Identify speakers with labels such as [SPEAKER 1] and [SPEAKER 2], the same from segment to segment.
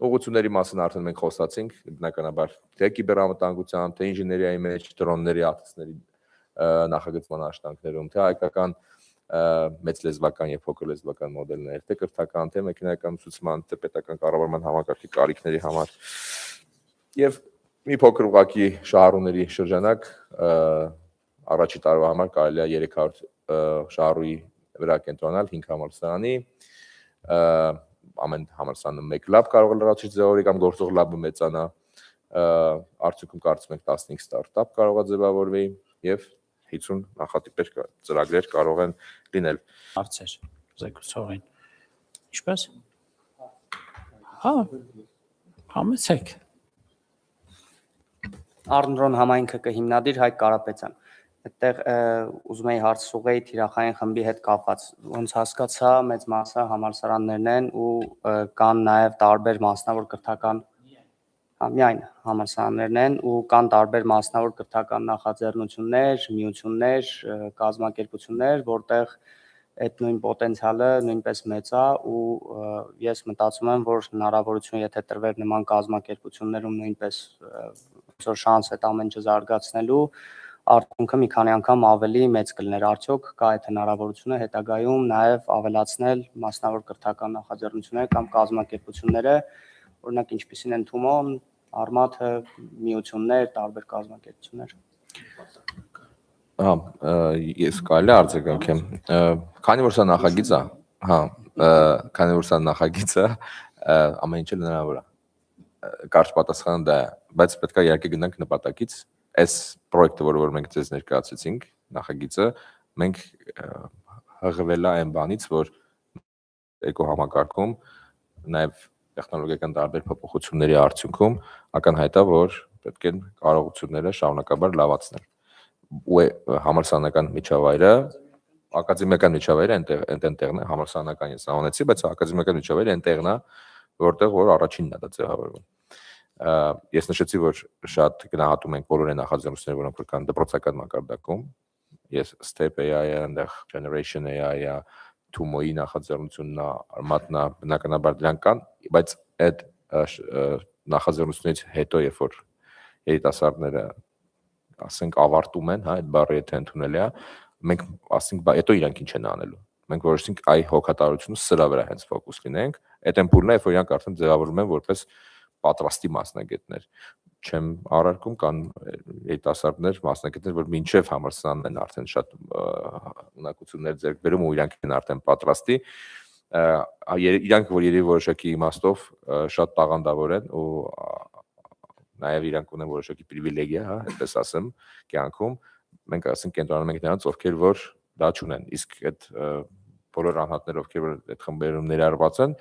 [SPEAKER 1] ուղղությունների մասին արդեն մենք խոսացինք, բնականաբար թե կիբերամտանգության, թե ինժեներիայի մեջ, դրոնների արտիստների նախագծման աշխատանքներում, թե հայկական մեծ լեզվական եւ փոքր լեզվական մոդելներ, թե կրթական, թե մեքենայական ուսուցման, թե պետական կառավարման համակարգի կարիքների համար եւ մի փոքր ուղակի շահառուների շրջանակ առաջի տարվա համար կարելի է 300 շահառուի վրա կենտրոնալ 5 համալսարանի ամեն համալսարանը 1 լաբ կարող է լրացուցիչ ձևավորի կամ գործող լաբը մեծանա արդյունքում կարծում ենք 15 ստարտափ կարող է ձևավորվի եւ 50 նախատիպեր ծրագրեր կարող են լինել։
[SPEAKER 2] Հարցեր զեկուցողին։ Ինչպես։ Հա։ Համեցեք։
[SPEAKER 3] Առնրոն համայնքը կհիմնադիր Հայկ Կարապետյան։ Այդտեղ ուզում էի հարց ուղղեի թիրախային խմբի հետ կապված։ Ոնց հասկացա, մեծ մասը համալսարաններն են ու կան նաև տարբեր մասնավոր կրթական միայն համալսարաններն են ու կան տարբեր մասնավոր կրթական նախաձեռնություններ, միություններ, կազմակերպություններ, որտեղ այդ նույն պոտենցիալը նույնպես մեծ է ու ես մտածում եմ, որ հնարավորություն եթե տրվեր նման կազմակերպություններում նույնպես որ շանս այդ ամեն ինչը զարգացնելու արդյունքը մի քանի անգամ ավելի մեծ կլներ, արդյոք կա այդ հնարավորությունը հետագայում նաև ավելացնել մասնավոր կրթական նախաձեռնությունները կամ կազմակերպությունները, օրինակ ինչպիսին են Թումոն, Արմաթը, միություններ, տարբեր կազմակերպություններ։
[SPEAKER 1] Հա, ես կարելի արձագանքեմ։ Քանի որ սա նախագիծ է, հա, քանի որ սա նախագիծ է, ամեն ինչը հնարավոր է։ Կարճ պատասխանը դա է, բայց պետք է իհարկե գնանք նպատակից։ Այս պրոյեկտը, որ մենք ձեզ ներկայացրեցինք, նախագիծը, մենք հղվել է այն բանից, որ էկոհամակարգում նաև տեխնոլոգիական տարբեր փոփոխությունների արդյունքում ակնհայտ է, որ պետք է կարողությունները շարունակաբար լավացնել։ Ու համալսարանական միջավայրը, ակադեմիական միջավայրը այնտեղն է, համալսարանական ես անեցի, բայց ակադեմիական միջավայրը այնտեղն է, որտեղ որ առաջինն է դա ձևավորվում։ Ես նշեցի, որ շատ գնահատում ենք բոլոր այն նախաձեռնությունները, որոնք որ կան դպրոցական մակարդակում։ Ես Step AI-ը, այնտեղ Generation AI-ը, Tumo-ի նախաձեռնությունն է, Armat-ն է, բնականաբար դրանք կան, բայց այդ նախաձեռնությունից հետո, երբ որ երիտասարդները ասենք ավարտում են, հա, այդ բառը եթե ընդունել է, մենք ասենք հետո իրանք ինչ են անելու։ Մենք որոշեցինք այ հոգատարությունը սրա վրա հենց ֆոկուս լինենք, այդ ամփուլն է, երբ որ իրանք արդեն ձևավորվում են որպես պատրաստի մասնագետներ։ Չեմ առարկում կան երիտասարդներ, մասնագետներ, որ մինչև համալսարանն են արդեն շատ ունակություններ ձեռք բերում ու իրանք են արդեն պատրաստի։ Իրանք որ երևի որոշակի իմաստով շատ տաղանդավոր են ու նաև իրանք ունեն որոշակի պրիվիլեգիա, հա, այդպես ասեմ, կյանքում մենք ասենք կենտրոնանում ենք նրանց, ովքեր որ դա չունեն, իսկ այդ բոլոր անհատները, ովքեր որ այդ խմբերում ներառված են,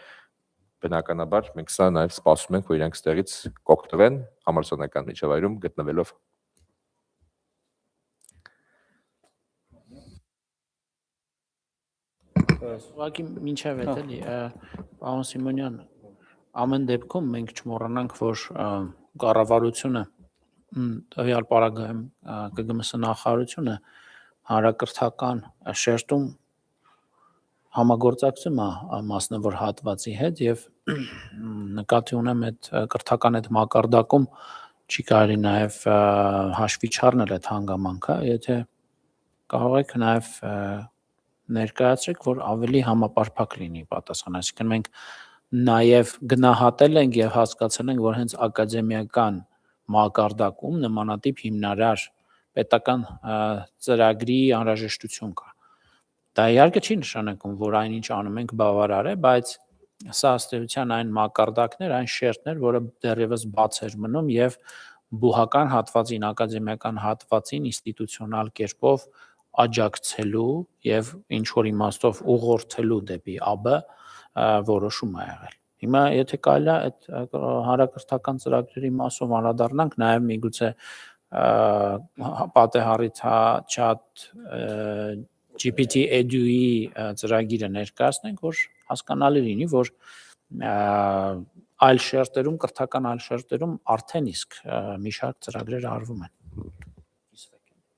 [SPEAKER 1] բնականաբար մենք սա նաև սպասում ենք, որ իրանք ստեղից կօգտվեն համալսարանական միջավայրում գտնվելով։
[SPEAKER 2] Ուղղակի մինչև այդ էլի, պարոն Սիմոնյան, ամեն դեպքում մենք չմոռանանք, որ կառավարությունը տվյալ պարագայում ԿԳՄՍ նախարարությունը հանրակրթական շերտում համագործակցում է մասնավոր հատվածի հետ եւ նկատի ունեմ այդ կրթական այդ մակարդակում չի կարելի նաեւ հաշվի չառնել այդ հանգամանքը, եթե կարող եք նաեւ ներկայացրեք, որ ավելի համապարփակ լինի պատասխանը, այսինքն մենք նաեւ գնահատել ենք եւ հասկացել ենք, որ հենց ակադեմիական մակարդակում նմանատիպ հիմնարար պետական ծրագրի անհրաժեշտություն կա։ Դա իհարկե չի նշանակում, որ այնինչ անում ենք բավարար է, բայց սա ըստ էության այն մակարդակներ, այն շերտներ, որը դեռևս բաց էր մնում եւ բուհական հատվածին, ակադեմիական հատվածին ինստիտուցիոնալ կերպով աջակցելու եւ ինչ որ իմաստով ուղղորդելու դեպի ԱԲ որոշում է եղել։ Հիմա եթե կարելի է այդ հանրակրթական ծրագրերի մասով անդրադառնանք, նաեւ միգուցե պատեհառիթ chat GPT Edu-ի ծրագիրը ներկայացնենք, որ հասկանալի լինի, որ այլ շերտերում, կրթական այլ շերտերում արդեն իսկ մի շարք ծրագրեր արվում են։